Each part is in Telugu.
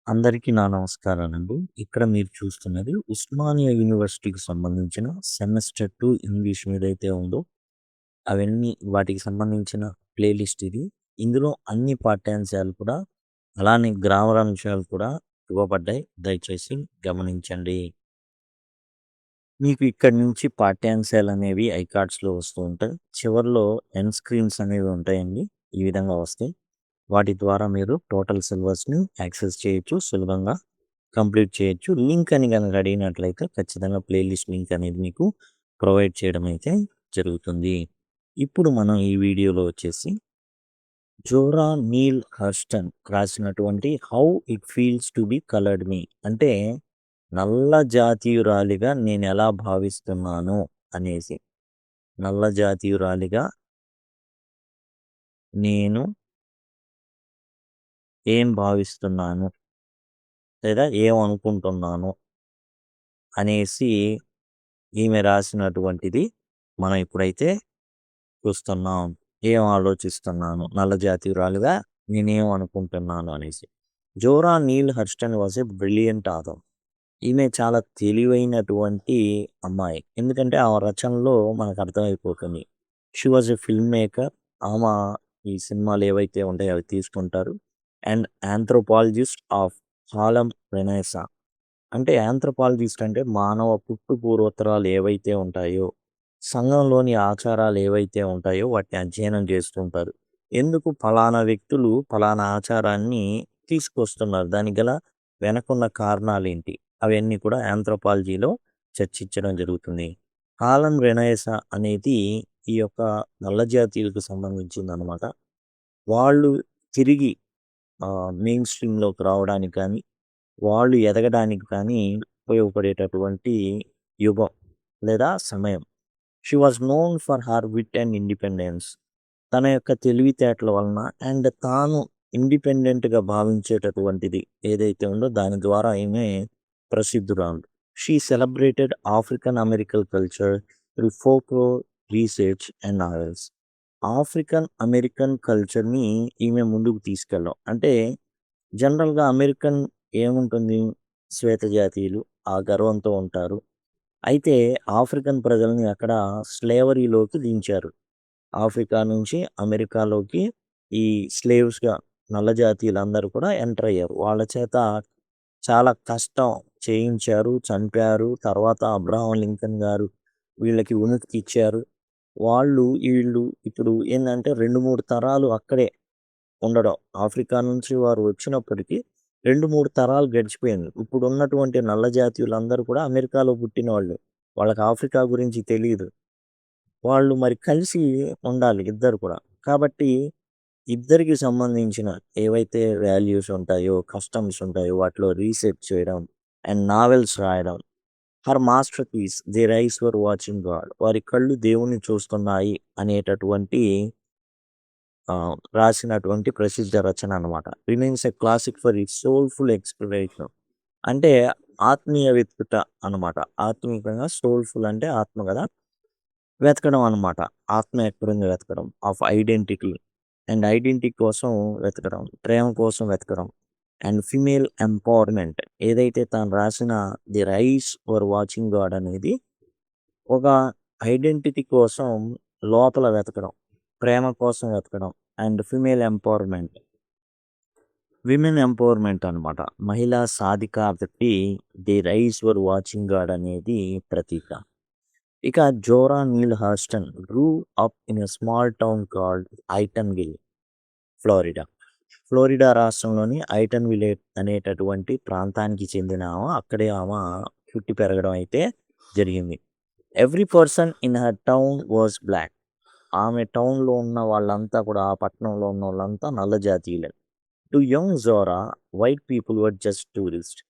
అందరికీ నా నమస్కారాలండి. ఇక్కడ మీరు చూస్తున్నది ఉస్మానియా యూనివర్సిటీకి సంబంధించిన సెమెస్టర్ 2 ఇంగ్లీష్ మీదైతే ఉందో, అవన్నీ వాటికి సంబంధించిన ప్లేలిస్ట్ ఇది. ఇందులో అన్ని పాఠ్యాంశాలు కూడా, అలానే గ్రామర్ అంశాలు కూడా ఇవ్వబడ్డాయి. దయచేసి గమనించండి. మీకు ఇక్కడి నుంచి పాఠ్యాంశాలనేవి ఐకార్డ్స్‌లో వస్తూ ఉంటాయి. చివర్లో ఎండ్ స్క్రీన్స్ అనేవి ఉంటాయండి. ఈ విధంగా వస్తాయి. వాటి ద్వారా మీరు టోటల్ సిలబస్‌ని యాక్సెస్ చేయొచ్చు. సులభంగా కంప్లీట్ చేయొచ్చు. లింక్ అని గనక అడిగినట్లయితే ఖచ్చితంగా ప్లేలిస్ట్ లింక్ అనేది మీకు ప్రొవైడ్ చేయడం అయితే జరుగుతుంది. ఇప్పుడు మనం ఈ వీడియోలో వచ్చేసి జోరా నీల్ హర్స్టన్ రాసినటువంటి 'how it feels to be coloured me' అంటే నల్ల జాతీయురాలిగా నేనెలా భావిస్తున్నాను అనేసి. నల్ల జాతీయురాలిగా నేను ఏం భావిస్తున్నాను లేదా ఏమనుకుంటున్నాను అనేసి ఈమె రాసినటువంటిది మనం ఇప్పుడైతే చూస్తున్నాం. ఏం ఆలోచిస్తున్నాను, నల్ల జాతీయురాలుగా నేనేం అనుకుంటున్నాను అనేసి. Zora Neale Hurston was a brilliant author. ఈమె చాలా తెలివైనటువంటి అమ్మాయి. ఎందుకంటే ఆమె రచనలో మనకు అర్థమైపోతుంది. She was a film maker. ఆమె ఈ సినిమాలు ఏవైతే ఉంటాయో అవి తీసుకుంటారు. And anthropologist of Harlem Renaissance. అంటే ఆంథ్రోపాలజిస్ట్ అంటే మానవ పుట్టు పూర్వోత్తరాలు ఏవైతే ఉంటాయో, సంఘంలోని ఆచారాలు ఏవైతే ఉంటాయో వాటిని అధ్యయనం చేస్తుంటారు. ఎందుకు ఫలానా వ్యక్తులు ఫలానా ఆచారాన్ని తీసుకొస్తున్నారు, దానికి గల వెనకున్న కారణాలేంటి, అవన్నీ కూడా ఆంథ్రోపాలజీలో చర్చించడం జరుగుతుంది. హార్లెమ్ రెనెసా అనేది ఈ యొక్క నల్ల జాతీయులకు సంబంధించిందనమాట. వాళ్ళు తిరిగి మెయిన్ స్ట్రీమ్‌లోకి రావడానికి కానీ, వాళ్ళు ఎదగడానికి కానీ ఉపయోగపడేటటువంటి యుగం లేదా సమయం. She was known for her wit and independence. తన యొక్క తెలివితేటల వలన అండ్ తాను ఇండిపెండెంట్‌గా భావించేటటువంటిది ఏదైతే ఉందో దాని ద్వారా ఈమె ప్రసిద్ధురాలు. She celebrated African American culture through folklore, research and novels. African American కల్చర్‌ని ఈమె ముందుకు తీసుకెళ్ళడం. అంటే జనరల్‌గా అమెరికన్ ఏముంటుంది? శ్వేత జాతీయులు ఆ గర్వంతో ఉంటారు. అయితే ఆఫ్రికన్ ప్రజల్ని అక్కడ స్లేవరీలోకి దించారు. ఆఫ్రికా నుంచి అమెరికాలోకి ఈ స్లేవ్స్‌గా నల్ల జాతీయులందరూ కూడా ఎంటర్ అయ్యారు. వాళ్ళ చేత చాలా కష్టం చేయించారు, చంపారు. తర్వాత అబ్రహాం లింకన్ గారు వీళ్ళకి విముక్తిచ్చారు. వీళ్ళు ఇప్పుడు ఏందంటే 2, 3 తరాలు అక్కడే ఉండడం. ఆఫ్రికా నుంచి వారు వచ్చినప్పటికీ 2, 3 తరాలు గడిచిపోయింది. ఇప్పుడున్నటువంటి నల్ల జాతీయులందరూ కూడా అమెరికాలో పుట్టినవాళ్ళు. వాళ్ళకి ఆఫ్రికా గురించి తెలీదు. వాళ్ళు మరి కలిసి ఉండాలి ఇద్దరు కూడా. కాబట్టి ఇద్దరికి సంబంధించిన ఏవైతే వాల్యూస్ ఉంటాయో, కస్టమ్స్ ఉంటాయో వాటిలో రీసెర్చ్ చేయడం అండ్ నావెల్స్ రాయడం. Her masterpiece 'their eyes were watching God'. వారి కళ్ళు దేవుణ్ణి చూస్తున్నాయి అనేటటువంటి రాసినటువంటి ప్రసిద్ధ రచన అనమాట. Remains a classic for its soulful exploration. అంటే ఆత్మీయ వెతుకుట అనమాట. ఆత్మీయంగా సోల్‌ఫుల్ అంటే ఆత్మ గదా! వెతకడం అనమాట. ఆత్మ ఎక్కడుందో వెతకడం. ఆఫ్ ఐడెంటిటీ అండ్ ఐడెంటిటీ కోసం వెతకడం. ప్రేమ కోసం వెతకడం. And female empowerment. ఏదైతే తాను రాసిన 'the eyes were watching God' అనేది ఒక ఐడెంటిటీ కోసం లోపల వెతకడం. ప్రేమ కోసం వెతకడం. And female empowerment. Women empowerment అనమాట. మహిళా సాధికారతకి 'the eyes were watching God' అనేది ప్రతీక. ఇక Zora Neale Hurston grew up in a small town called Eatonville, Florida. Florida రాష్ట్రంలోని ఐటన్‌విల్ అనేటటువంటి ప్రాంతానికి చెందిన అక్కడే పుట్టి పెరగడం అయితే జరిగింది. Every person in her town was black. ఆమె టౌన్‌లో ఉన్న వాళ్ళంతా కూడా, ఆ పట్టణంలో ఉన్నోళ్ళంతా నల్ల జాతీయులే. To young Zora white people were just tourist.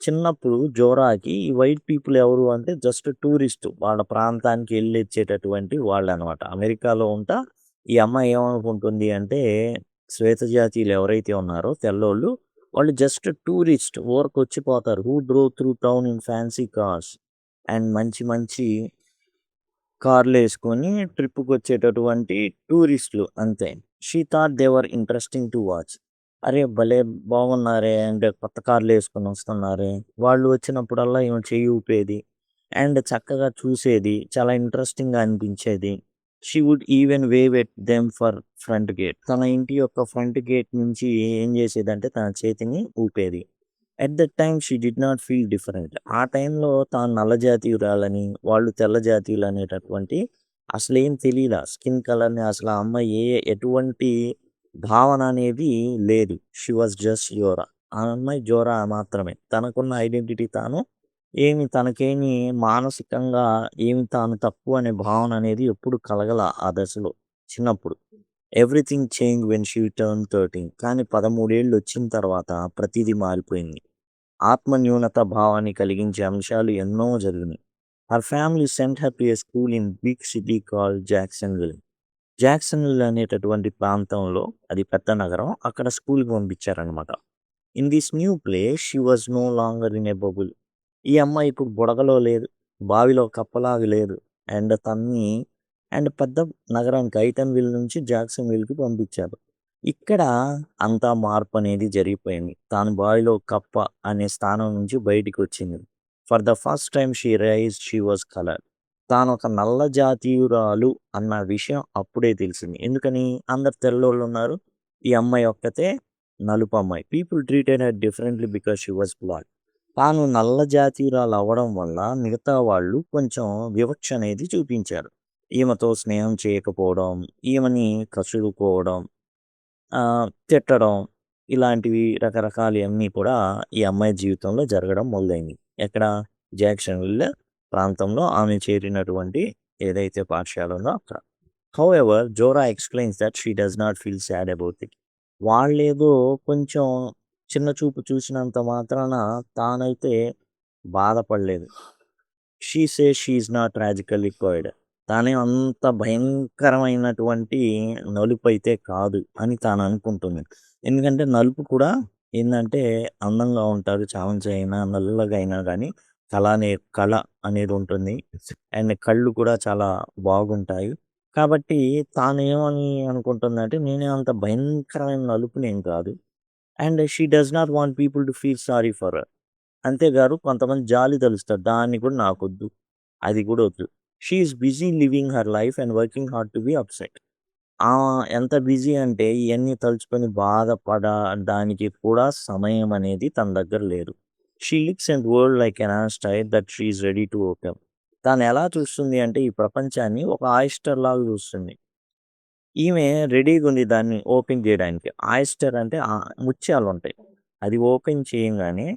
చిన్నప్పుడు జోరాకి ఈ వైట్ పీపుల్ ఎవరు అంటే జస్ట్ టూరిస్ట్. వాళ్ళ ప్రాంతానికి వెళ్ళొచ్చేటటువంటి వాళ్ళనమాట. అమెరికాలో ఉంటా ఈ అమ్మాయి ఏమనుకుంటుంది అంటే శ్వేత జాతీయులు ఎవరైతే ఉన్నారో తెల్లోళ్ళు, వాళ్ళు జస్ట్ టూరిస్ట్ ఊరకొచ్చిపోతారు. Who drove through town in fancy cars. And మంచి మంచి కార్‌లేసుకొని ట్రిప్‌కొచ్చేటటువంటి టూరిస్టులు అంతే. She thought they were interesting to watch. అరే! భలే బాగున్నారే! అండ్ కొత్త కార్‌లేసుకొని వస్తున్నారే! వాళ్ళు వచ్చినప్పుడల్లా ఈమె చెయ్యి ఊపేది. అండ్ చక్కగా చూసేది. చాలా ఇంట్రెస్టింగ్‌గా అనిపించేది. She would even wave at them for front gate. తన ఇంటి యొక్క ఫ్రంట్ గేట్ నుంచి ఏం చేసేదంటే తన చేతిని ఊపేది. At that time she did not feel different. ఆ టైంలో తాను నల్ల జాతీయురాలని, వాళ్ళు తెల్ల జాతీయులనేటటువంటి అసలేం తెలీలా. స్కిన్ కలర్‌ని అసలు ఆ అమ్మాయి ఎటువంటి భావన అనేది లేదు. She was just Zora. ఆ అమ్మాయి జోరా మాత్రమే. తనకున్న ఐడెంటిటీ తాను తనకేమి మానసికంగా తాను తక్కువ అనే భావన అనేది ఎప్పుడు కలగల ఆ దశలో చిన్నప్పుడు. Everything change when she turn 13. కానీ 13 ఏళ్ళు వచ్చిన తర్వాత ప్రతీదీ మారిపోయింది. ఆత్మన్యూనత భావాన్ని కలిగించే అంశాలు ఎన్నో జరిగినాయి. Her family sent her to a school in big city called Jacksonville. Jacksonville అనేటటువంటి ప్రాంతంలో అది పెద్ద నగరం. అక్కడ స్కూల్‌కి పంపించారనమాట. In this new place she was no longer in a bubble. ఈ అమ్మాయి ఇప్పుడు బుడగలో లేదు. బావిలో కప్పలాగా లేదు. అండ్ తనని పెద్ద నగరానికి ఐటన్‌విల్ నుంచి జాక్సన్‌విల్‌కి పంపించారు. ఇక్కడ అంతా మార్పనేది జరిగిపోయింది. తాను బావిలో కప్ప అనే స్థానం నుంచి బయటికొచ్చింది. For the first time she realised she was coloured. తానొక నల్ల జాతీయురాలు అన్న విషయం అప్పుడే తెలిసింది. ఎందుకని? అందరు తెల్లోళ్ళున్నారు. ఈ అమ్మాయి ఒక్కతే నలుపమ్మాయి. People treated her differently because she was black. తాను నల్ల జాతీయురాలు అవ్వడం వల్ల మిగతా వాళ్ళు కొంచెం వివక్ష అనేది చూపించారు. ఈమెతో స్నేహం చేయకపోవడం, ఈమెని కసురుకోవడం, తిట్టడం ఇలాంటివి రకరకాలయన్నీ కూడా ఈ అమ్మాయి జీవితంలో జరగడం మొదలైంది. ఎక్కడ? జాక్సన్‌విల్ ప్రాంతంలో ఆమె చేరినటువంటి ఏదైతే పాఠశాల ఉందో అక్కడ. However Zora explains that she does not feel sad about it. వాళ్ళేదో కొంచెం చిన్న చూపు చూసినంత మాత్రాన తానైతే బాధపడలేదు. She says she is not tragically coloured. తానేం అంత భయంకరమైనటువంటి నలుపైతే కాదు అని తాను అనుకుంటుంది. ఎందుకంటే నలుపు కూడా ఏందంటే అందంగా ఉంటారు. చామంతి అయినా, నల్లగా అయినా గానీ కళ అనేది ఉంటుంది. అండ్ కళ్ళు కూడా చాలా బాగుంటాయి. కాబట్టి తానేమని అనుకుంటుందంటే నేనేం అంత భయంకరమైన నలుపునేం కాదు. And she does not want people to feel sorry for her. అంతేగాదు కొంతమంది జాలి తలుస్తారు. దాన్ని కూడా నాకొద్దు. అది కూడా వద్దు. She is busy living her life and working hard to be upset. ఎంత బిజీ అంటే ఇయన్నీ తలుచుకొని బాధపడడానికి కూడా సమయం అనేది తన దగ్గర లేదు. She looks at world like an asteroid that she is ready to open. తానెలా చూస్తుంది అంటే ఈ ప్రపంచాన్ని ఒక ఆయిస్టర్ లాగా చూస్తుంది. ఈమె రెడీగుంది దాన్ని ఓపెన్ జేయడానికి. ఆయిస్టర్ అంటే ముత్యాలుంటాయి. అది ఓపెన్ చేయంగానే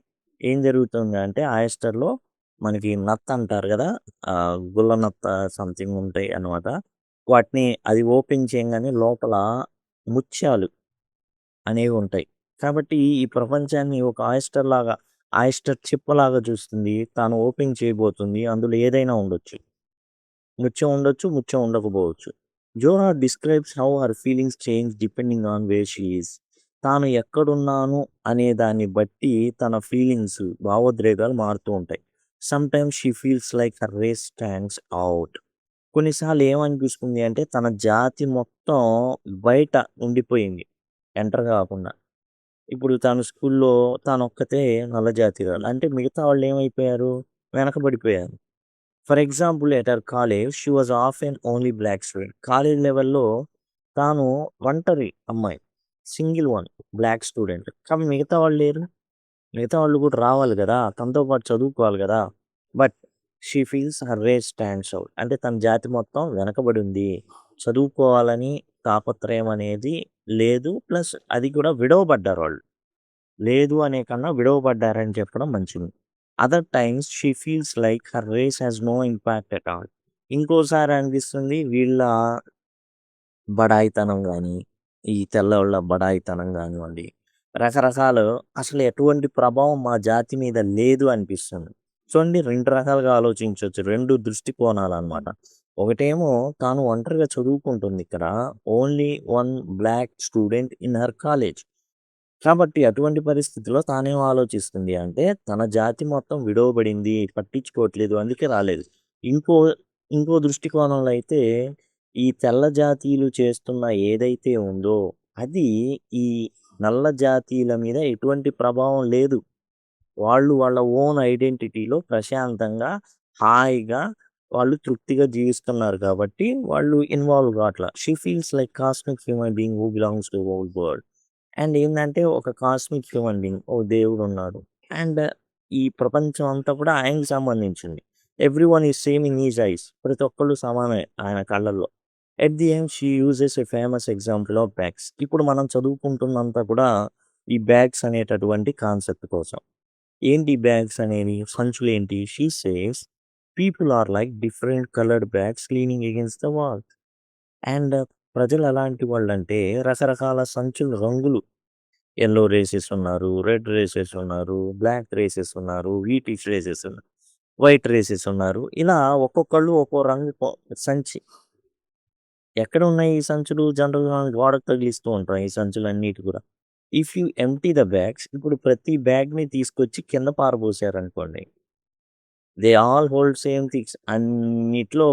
ఏం జరుగుతుందంటే ఆయిస్టర్‌లో మనకి నత్త అంటారు గదా! గుల్ల నత్త సంథింగ్ ఉంటాయి అన్నమాట. వాటిని అది ఓపెన్ చేయంగానే లోపల ముత్యాలు అనేవుంటాయి. కాబట్టి ఈ ప్రపంచాన్ని ఒక ఆయిస్టర్ చిప్పలాగా చూస్తుంది. తాను ఓపెన్ చేయబోతుంది. అందులో ఏదైనా ఉండొచ్చు. ముత్యం ఉండొచ్చు, ముత్యం ఉండకపోవచ్చు. Zora describes how her feelings change depending on where she is. తాను ఎక్కడున్నాను అనే దాన్ని బట్టి తన ఫీలింగ్స్, భావోద్రేకాలు మారుతూ ఉంటాయి. Sometimes she feels like her race stands out. కొన్నిసార్లు ఏమనిపిస్తుంది అంటే తన జాతి మొత్తం బయట ఉండిపోయింది. ఎంటర్ గాకుండా. ఇప్పుడు తను స్కూల్లో తానొక్కతే నల్ల జాతీయురాలు. అంటే మిగతా వాళ్ళేమైపోయారు? వెనకబడిపోయారు. For example at her college she was often only black student. College లెవెల్‌లో తాను ఒంటరి అమ్మాయి. Single one black student. కానీ మిగతా వాళ్ళు లేరు. మిగతా వాళ్ళు కూడా రావాలి గదా! తనతో పాటు చదువుకోవాలి గదా! But she feels her race stands out. అంటే తన జాతి మొత్తం వెనకబడి ఉంది. చదువుకోవాలని తాపత్రయం అనేది లేదు. ప్లస్ అది కూడా విడవబడ్డారు వాళ్ళు. లేదు అనే కన్నా విడవబడ్డారని చెప్పడం మంచిది. Other times she feels like her race has no impact at all. ఇంకోసారి అనిపిస్తుంది వీళ్ళ బడాయితనం గాని, ఈ తెల్లోళ్ళ బడాయితనం గానివ్వండి, రకరకాలు అసలు ఎటువంటి ప్రభావం మా జాతి మీద లేదు అనిపిస్తుంది. చూడండి 2 రకాలుగా ఆలోచించొచ్చు. 2 దృష్టికోణాలనమాట. ఒకటేమో తాను ఒంటరిగా చదువుకుంటుంది ఇక్కడ. Only one black student in her college. కాబట్టి అటువంటి పరిస్థితిలో తానేం ఆలోచిస్తుంది అంటే, తన జాతి మొత్తం విడవబడింది, పట్టించుకోవట్లేదు, అందుకే రాలేదు. ఇంకో ఇంకో దృష్టికోణంలో అయితే, ఈ తెల్ల జాతీయులు చేస్తున్న ఏదైతే ఉందో, అది ఈ నల్ల జాతీయుల మీద ఎటువంటి ప్రభావం లేదు. వాళ్ళు వాళ్ళ ఓన్ ఐడెంటిటీలో ప్రశాంతంగా, హాయిగా వాళ్ళు తృప్తిగా జీవిస్తున్నారు కాబట్టి వాళ్ళు ఇన్వాల్వ్ కావట్ల. She feels like cosmic human being who belongs to whole world. And ఏందంటే ఒక కాస్మిక్ హ్యూమన్ బీయింగ్, ఓ దేవుడున్నాడు. అండ్ ఈ ప్రపంచం అంతా కూడా ఆయనకి సంబంధించింది. Everyone is same in his eyes. ప్రతి ఒక్కళ్ళు సమానమే ఆయన కళ్ళల్లో. At the end she uses a famous example of bags. ఇప్పుడు మనం చదువుకుంటున్నంతా కూడా ఈ బ్యాగ్స్ అనేటటువంటి కాన్సెప్ట్ కోసం. ఏంటి బ్యాగ్స్ అనేవి? సంచులేంటి? She says people are like different coloured bags leaning against the wall. And ప్రజలు ఎలాంటి వాళ్ళంటే రకరకాల సంచులు రంగులు, యెల్లో రేసెస్ ఉన్నారు, రెడ్ రేసెస్ ఉన్నారు, బ్లాక్ రేసెస్ ఉన్నారు, వీటిష్ రేసెస్ ఉన్నారు, వైట్ రేసెస్ ఉన్నారు. ఇలా ఒక్కొక్కళ్ళు ఒక్కో రంగు సంచి. ఎక్కడ ఉన్నాయి ఈ సంచులు? జనరల్‌గా మనం గోడకు తగిలిస్తూ ఉంటాం ఈ సంచులన్నిటి కూడా. If you empty the bags, ఇప్పుడు ప్రతి బ్యాగ్‌ని తీసుకొచ్చి కింద పారబోసారనుకోండి. They all hold same things. అన్నిట్లో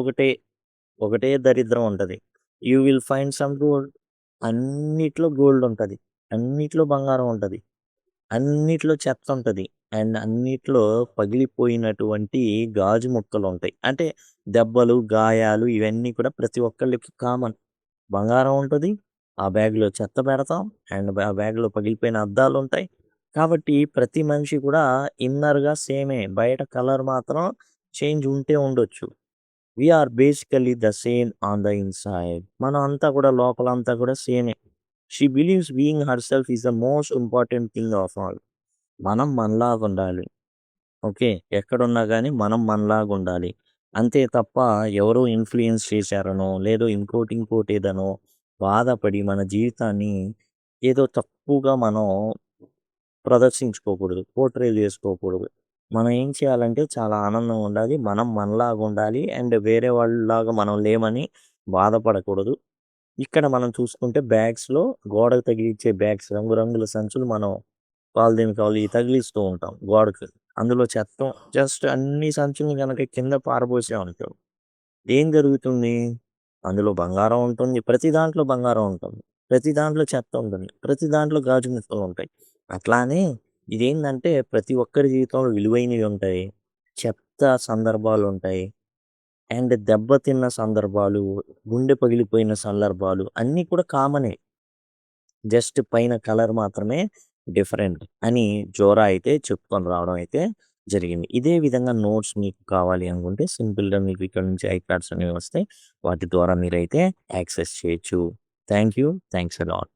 ఒకటే దరిద్రం ఉంటది. You will find some gold. అన్నిట్లో గోల్డ్ ఉంటది. అన్నిట్లో బంగారం ఉంటది. అన్నిట్లో చెత్తుంటది. అండ్ అన్నిట్లో పగిలిపోయినటువంటి గాజు ముక్కలుంటాయి. అంటే దెబ్బలు, గాయాలు ఇవన్నీ కూడా ప్రతి ఒక్కళ్ళకి కామన్. బంగారం ఉంటది. ఆ బ్యాగ్‌లో చెత్త పెడతాం. అండ్ ఆ బ్యాగ్‌లో పగిలిపోయిన అద్దాలుంటాయి. కాబట్టి ప్రతి మనిషి కూడా ఇన్నర్‌గా సేమే. బయట కలర్ మాత్రం చేంజ్ ఉంటే ఉండొచ్చు. We are basically the same on the inside. మనం అంతా కూడా లోపలంతా కూడా సేమే. She believes being herself is the most important thing of all. మనం మనలాగుండాలి. ఓకే. ఎక్కడున్నా గానీ మనం మనలాగుండాలి. అంతే తప్ప ఎవరో ఇన్‌ఫ్లూయెన్స్ చేశారనో, లేదో ఇంకోటేదనో బాధపడి మన జీవితాన్ని ఏదో తక్కువగా మనం ప్రదర్శించుకోకూడదు. పోర్ట్రే చేసుకోకూడదు. మనం ఏం చేయాలంటే చాలా ఆనందంగా ఉండాలి. మనం మనలాగుండాలి. అండ్ వేరే వాళ్ళలాగా మనం లేమని బాధపడకూడదు. ఇక్కడ మనం చూసుకుంటే బ్యాగ్స్‌లో గోడకు తగిలిచ్చే బ్యాగ్స్, రంగురంగుల సంచులు మనం వాళ్ళదేమి కావాలి తగిలిస్తూ ఉంటాం గోడకి. అందులో చెత్త జస్ట్ అన్ని సంచుల్ని గనక కింద పారబోసామనుకో, ఏం జరుగుతుంది? అందులో బంగారం ఉంటుంది. ప్రతి దాంట్లో బంగారం ఉంటుంది. ప్రతి దాంట్లో చెత్త ఉంటుంది. ప్రతి దాంట్లో గాజు ముక్కలుంటాయి. అట్లానే ఇదేందంటే ప్రతి ఒక్కరి జీవితంలో విలువైనవి ఉంటాయి. చెత్త సందర్భాలుంటాయి. అండ్ దెబ్బతిన్న సందర్భాలు, గుండె పగిలిపోయిన సందర్భాలు అన్నీ కూడా కామనే. జస్ట్ పైన కలర్ మాత్రమే డిఫరెంట్ అని జోరా అయితే చెప్పుకొని రావడం అయితే జరిగింది. ఇదే విధంగా నోట్స్ మీకు కావాలి అనుకుంటే సింపుల్‌గా మీకు ఇక్కడ నుంచి ఐప్యాడ్స్ అనేవి వస్తాయి. వాటి ద్వారా మీరైతే యాక్సెస్ చేయొచ్చు. Thank you. Thanks a lot.